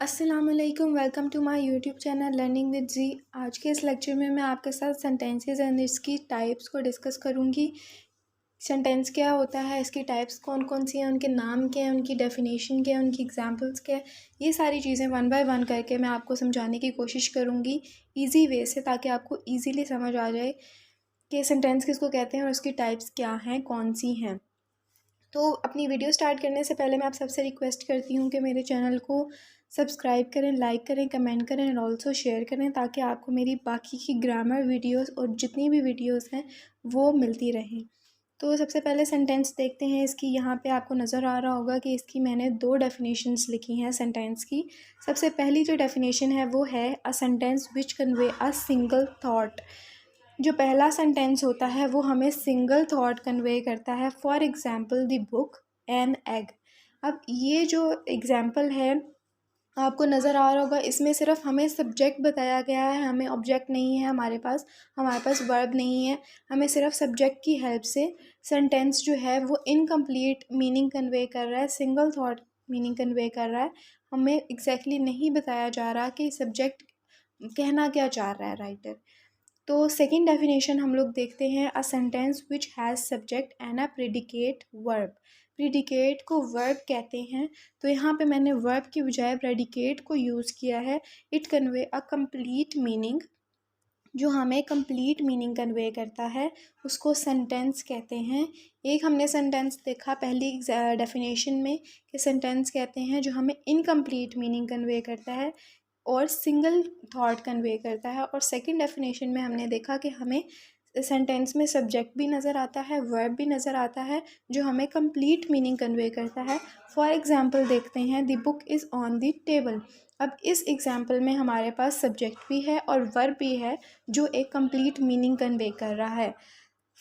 अस्सलामुअलैकुम, welcome to my YouTube channel learning with G. आज के इस लेक्चर में मैं आपके साथ सेंटेंसेस एंड इसकी टाइप्स को डिस्कस करूंगी। सेंटेंस क्या होता है, इसकी टाइप्स कौन कौन सी हैं, उनके नाम क्या हैं, उनकी डेफिनेशन क्या है, उनकी एग्जांपल्स क्या है, ये सारी चीज़ें वन बाय वन करके मैं आपको समझाने की कोशिश करूँगी ईजी वे से, ताकि आपको ईजीली समझ आ जाए कि सेंटेंस किसको कहते हैं और उसकी टाइप्स क्या हैं, कौन सी हैं। तो अपनी वीडियो स्टार्ट करने से पहले मैं आप सबसे रिक्वेस्ट करती हूँ कि मेरे चैनल को सब्सक्राइब करें, लाइक करें, कमेंट करें और ऑल्सो शेयर करें, ताकि आपको मेरी बाकी की ग्रामर वीडियोस और जितनी भी वीडियोस हैं वो मिलती रहें। तो सबसे पहले सेंटेंस देखते हैं इसकी। यहाँ पे आपको नज़र आ रहा होगा कि इसकी मैंने दो डेफिनेशंस लिखी हैं सेंटेंस की। सबसे पहली जो डेफिनेशन है वो है a sentence which convey a single thought. जो पहला सेंटेंस होता है वो हमें सिंगल थॉट कन्वे करता है। For example the book an egg. अब ये जो एग्ज़ाम्पल है आपको नज़र आ रहा होगा, इसमें सिर्फ हमें सब्जेक्ट बताया गया है, हमें ऑब्जेक्ट नहीं है, हमारे पास वर्ब नहीं है। हमें सिर्फ सब्जेक्ट की हेल्प से सेंटेंस जो है वो इनकम्प्लीट मीनिंग कन्वे कर रहा है, सिंगल थॉट मीनिंग कन्वे कर रहा है। हमें एग्जैक्टली नहीं बताया जा रहा कि सब्जेक्ट कहना क्या चाह रहा है राइटर। तो सेकंड डेफिनेशन हम लोग देखते हैं, अ sentence which has subject and a predicate verb. Predicate को वर्ब कहते हैं, तो यहाँ पे मैंने वर्ब की बजाय प्रेडिकेट को यूज़ किया है। It convey a complete meaning. जो हमें कंप्लीट मीनिंग कन्वे करता है उसको सेंटेंस कहते हैं। एक हमने सेंटेंस देखा पहली डेफिनेशन में कि सेंटेंस कहते हैं जो हमें इनकम्प्लीट मीनिंग कन्वे करता है और सिंगल थॉट कन्वे करता है। और सेकंड डेफिनेशन में हमने देखा कि हमें सेंटेंस में सब्जेक्ट भी नज़र आता है, वर्ब भी नज़र आता है, जो हमें कंप्लीट मीनिंग कन्वे करता है। फॉर एग्ज़ाम्पल देखते हैं, the book is on the table. अब इस एग्ज़ाम्पल में हमारे पास सब्जेक्ट भी है और वर्ब भी है जो एक कंप्लीट मीनिंग कन्वे कर रहा है।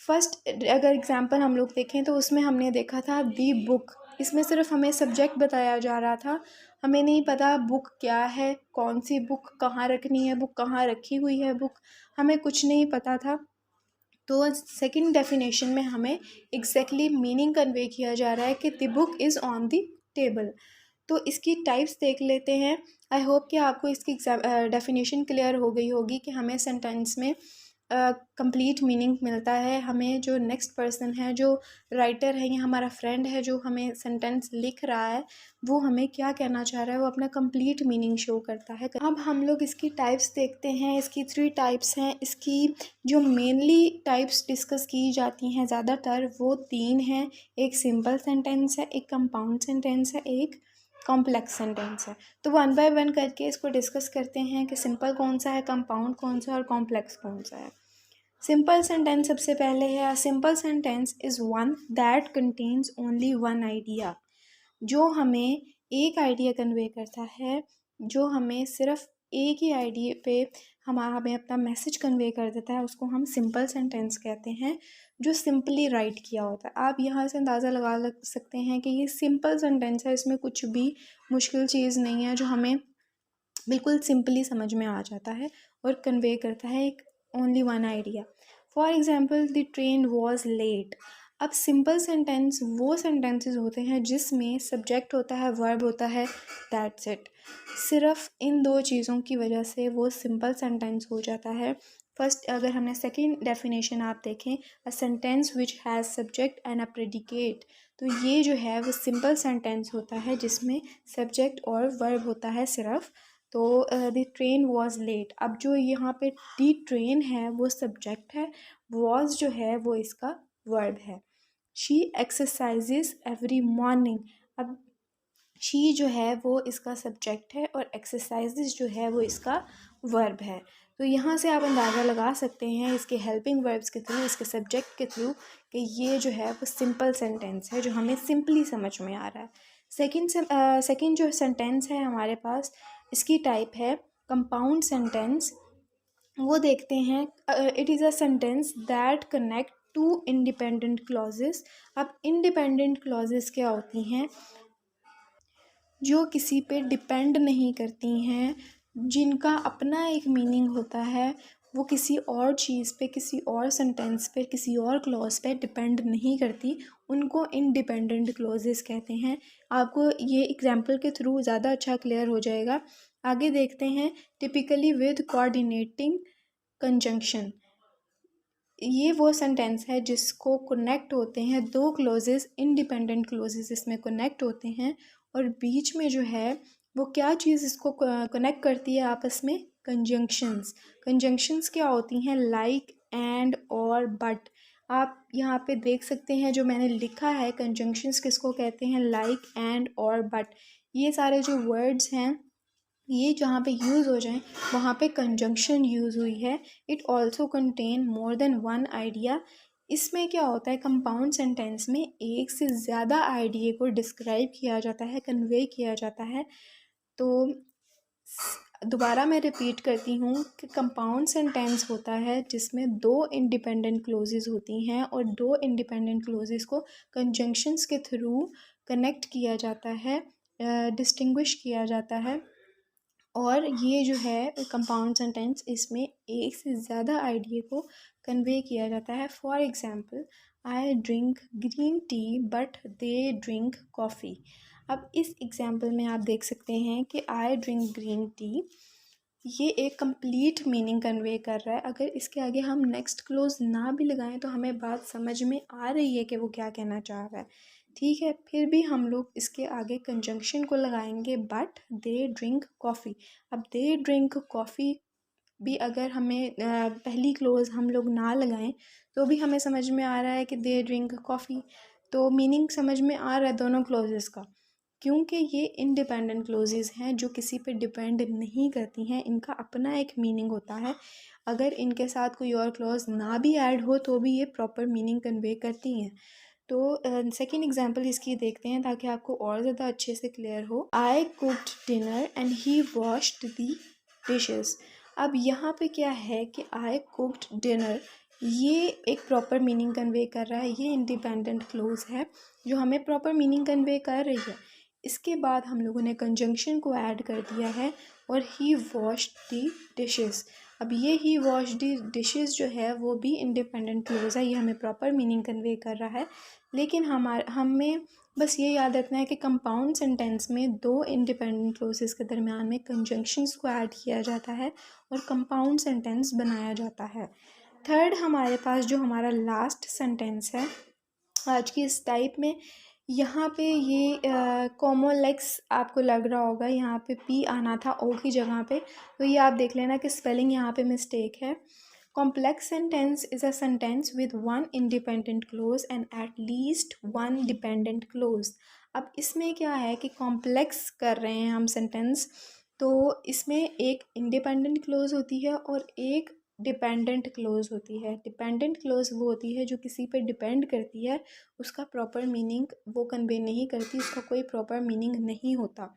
फर्स्ट अगर एग्ज़ाम्पल हम लोग देखें तो उसमें हमने देखा था दी बुक। इसमें सिर्फ हमें सब्जेक्ट बताया जा रहा था, हमें नहीं पता बुक क्या है, कौन सी बुक, कहाँ रखनी है बुक, कहाँ रखी हुई है बुक, हमें कुछ नहीं पता था। तो सेकंड डेफिनेशन में हमें एग्जैक्टली मीनिंग कन्वे किया जा रहा है कि the book is on the table. तो इसकी टाइप्स देख लेते हैं। आई होप कि आपको इसकी डेफिनेशन क्लियर हो गई होगी कि हमें सेंटेंस में कंप्लीट मीनिंग मिलता है। हमें जो नेक्स्ट पर्सन है, जो राइटर है या हमारा फ्रेंड है जो हमें सेंटेंस लिख रहा है, वो हमें क्या कहना चाह रहा है, वो अपना कंप्लीट मीनिंग शो करता है। अब हम लोग इसकी टाइप्स देखते हैं। इसकी 3 टाइप्स हैं। इसकी जो मेनली टाइप्स डिस्कस की जाती हैं ज़्यादातर वो 3 हैं। एक सिंपल सेंटेंस है, एक कंपाउंड सेंटेंस है, एक कॉम्प्लेक्स सेंटेंस है। तो वन बाय वन करके इसको डिस्कस करते हैं कि सिंपल कौन सा है, कंपाउंड कौन सा है और कॉम्प्लेक्स कौन सा है। सिंपल सेंटेंस सबसे पहले है, simple sentence is one that contains only one idea. जो हमें एक आइडिया कन्वे करता है, जो हमें सिर्फ एक ही आइडिया पे हमें अपना मैसेज कन्वे कर देता है, उसको हम सिंपल सेंटेंस कहते हैं, जो सिंपली राइट किया होता है। आप यहाँ से अंदाज़ा लगा सकते हैं कि ये सिंपल सेंटेंस है, इसमें कुछ भी मुश्किल चीज़ नहीं है, जो हमें बिल्कुल सिंपली समझ में आ जाता है और कन्वे करता है एक only one idea. For example the train was late. अब सिंपल सेंटेंस वो सेंटेंसेस होते हैं जिसमें सब्जेक्ट होता है, वर्ब होता है, दैट्स इट। सिर्फ इन दो चीज़ों की वजह से वो सिंपल सेंटेंस हो जाता है। फर्स्ट अगर हमने सेकंड डेफिनेशन आप देखें, अ sentence which has subject and a predicate, तो ये जो है वो सिंपल सेंटेंस होता है जिसमें सब्जेक्ट और वर्ब होता है सिर्फ। तो द ट्रेन वॉज लेट। अब जो यहाँ पे दी ट्रेन है वो सब्जेक्ट है, वॉज जो है वो इसका वर्ब है। She exercises every morning. अब शी जो है वो इसका सब्जेक्ट है और एक्सरसाइजेज जो है वो इसका वर्ब है। तो यहाँ से आप अंदाज़ा लगा सकते हैं इसके हेल्पिंग वर्ब्स के थ्रू, इसके सब्जेक्ट के थ्रू, कि ये जो है वो सिंपल सेंटेंस है जो हमें सिंपली समझ में आ रहा है। सेकंड जो सेंटेंस है हमारे पास, इसकी टाइप है कंपाउंड सेंटेंस। वो देखते हैं, it is a sentence that connect two independent clauses. अब इंडिपेंडेंट क्लॉजेस क्या होती हैं, जो किसी पे डिपेंड नहीं करती हैं, जिनका अपना एक मीनिंग होता है, वो किसी और चीज़ पे, किसी और सेंटेंस पे, किसी और क्लॉज पे डिपेंड नहीं करती, उनको इंडिपेंडेंट क्लॉजेस कहते हैं। आपको ये एग्जांपल के थ्रू ज़्यादा अच्छा क्लियर हो जाएगा। आगे देखते हैं, टिपिकली विद कोऑर्डिनेटिंग कंजंक्शन। ये वो सेंटेंस है जिसको कनेक्ट होते हैं दो क्लोजेस, इंडिपेंडेंट क्लोजेस इसमें कनेक्ट होते हैं, और बीच में जो है वो क्या चीज़ इसको कनेक्ट करती है आपस में, कंजंक्शंस। कंजंक्शंस क्या होती हैं, लाइक, एंड, और, बट। आप यहाँ पे देख सकते हैं जो मैंने लिखा है, कंजंक्शंस किसको कहते हैं, लाइक, एंड, और, बट। ये सारे जो वर्ड्स हैं ये जहाँ पे यूज़ हो जाएं वहाँ पे कंजंक्शन यूज़ हुई है। It also contain more than one idea. इसमें क्या होता है, कंपाउंड सेंटेंस में एक से ज़्यादा आइडिया को डिस्क्राइब किया जाता है, कन्वे किया जाता है। तो दोबारा मैं रिपीट करती हूँ कि कंपाउंड सेंटेंस होता है जिसमें दो इंडिपेंडेंट क्लोजेस होती हैं, और दो इंडिपेंडेंट क्लोजेस को कंजंक्शंस के थ्रू कनेक्ट किया जाता है, डिस्टिंग्विश किया जाता है। और ये जो है कंपाउंड सेंटेंस, इसमें एक से ज़्यादा आइडिया को कन्वे किया जाता है। For example, I drink green tea but they drink coffee. अब इस एग्ज़ाम्पल में आप देख सकते हैं कि आई ड्रिंक ग्रीन टी, ये एक कंप्लीट मीनिंग कन्वे कर रहा है। अगर इसके आगे हम नेक्स्ट क्लोज ना भी लगाएं तो हमें बात समझ में आ रही है कि वो क्या कहना चाह रहा है, ठीक है। फिर भी हम लोग इसके आगे कंजंक्शन को लगाएंगे, बट दे ड्रिंक कॉफ़ी। अब दे ड्रिंक कॉफ़ी भी अगर हमें पहली क्लोज हम लोग ना लगाएं तो भी हमें समझ में आ रहा है कि दे ड्रिंक कॉफ़ी। तो मीनिंग समझ में आ रहा है दोनों क्लोजेस का, क्योंकि ये इंडिपेंडेंट क्लोजेस हैं जो किसी पे डिपेंड नहीं करती हैं, इनका अपना एक मीनिंग होता है। अगर इनके साथ कोई और क्लॉज ना भी ऐड हो तो भी ये प्रॉपर मीनिंग कन्वे करती हैं। तो सेकंड एग्जांपल इसकी देखते हैं ताकि आपको और ज़्यादा अच्छे से क्लियर हो। I cooked dinner and he washed the dishes. अब यहाँ पे क्या है कि आई कुक्ड डिनर, ये एक प्रॉपर मीनिंग कन्वे कर रहा है, ये इंडिपेंडेंट क्लोज है जो हमें प्रॉपर मीनिंग कन्वे कर रही है। इसके बाद हम लोगों ने कंजंक्शन को ऐड कर दिया है, और ही वॉश्ड दी डिशेस। अब ये ही वॉश दी डिशेस जो है वो भी इंडिपेंडेंट क्लोज है, ये हमें प्रॉपर मीनिंग कन्वे कर रहा है। लेकिन हमें बस ये याद रखना है कि कंपाउंड सेंटेंस में दो इंडिपेंडेंट क्लोजेस के दरमियान में कंजंक्शंस को ऐड किया जाता है और कंपाउंड सेंटेंस बनाया जाता है। थर्ड हमारे पास जो हमारा लास्ट सेंटेंस है आज की इस टाइप में, यहाँ पे ये कोमोलेक्स आपको लग रहा होगा, यहाँ पे पी आना था ओ की जगह पे, तो ये आप देख लेना कि स्पेलिंग यहाँ पे मिस्टेक है। Complex sentence is a sentence with one independent clause and at least one dependent clause. अब इसमें क्या है कि कॉम्प्लेक्स कर रहे हैं हम सेंटेंस, तो इसमें एक इंडिपेंडेंट क्लोज होती है और एक डिपेंडेंट क्लोज होती है। डिपेंडेंट क्लोज वो होती है जो किसी पे डिपेंड करती है, उसका प्रॉपर मीनिंग वो कन्वे नहीं करती, उसका कोई प्रॉपर मीनिंग नहीं होता।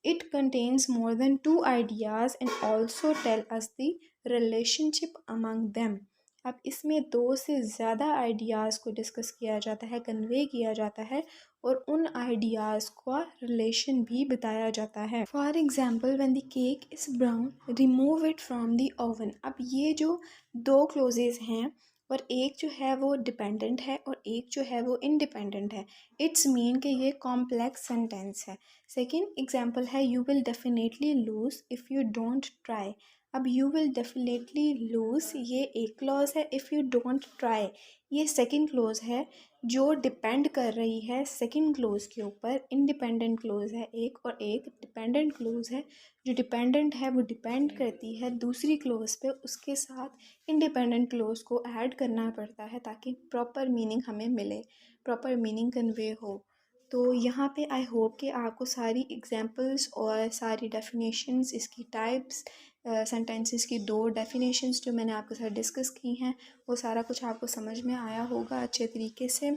It contains more than two ideas and also tell us the relationship among them. अब इसमें दो से ज़्यादा आइडियाज़ को डिस्कस किया जाता है, कन्वे किया जाता है, और उन आइडियाज़ का रिलेशन भी बताया जाता है। For example, when the cake is brown remove it from the oven. अब ये जो दो क्लोजेस हैं और एक जो है वो डिपेंडेंट है और एक जो है वो इंडिपेंडेंट है, इट्स मीन कि ये कॉम्प्लेक्स सेंटेंस है। सेकेंड एग्जाम्पल है, you will definitely lose if you don't try. अब यू विल डेफिनेटली लूज़ ये एक क्लॉज है, इफ़ यू डोंट ट्राई ये सेकंड क्लॉज है जो डिपेंड कर रही है सेकंड क्लॉज के ऊपर। इंडिपेंडेंट क्लॉज है एक, और एक डिपेंडेंट क्लॉज है। जो डिपेंडेंट है वो डिपेंड करती है दूसरी क्लॉज पे, उसके साथ इंडिपेंडेंट क्लॉज को ऐड करना पड़ता है ताकि प्रॉपर मीनिंग हमें मिले, प्रॉपर मीनिंग कन्वे हो। तो यहाँ पे आई होप कि आपको सारी एग्जांपल्स और सारी डेफिनेशंस, इसकी टाइप्स, सेंटेंसेस की दो डेफिनेशंस जो मैंने आपके साथ डिस्कस की हैं, वो सारा कुछ आपको समझ में आया होगा अच्छे तरीके से।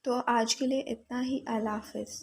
तो आज के लिए इतना ही। अल्लाह हाफ़िज़।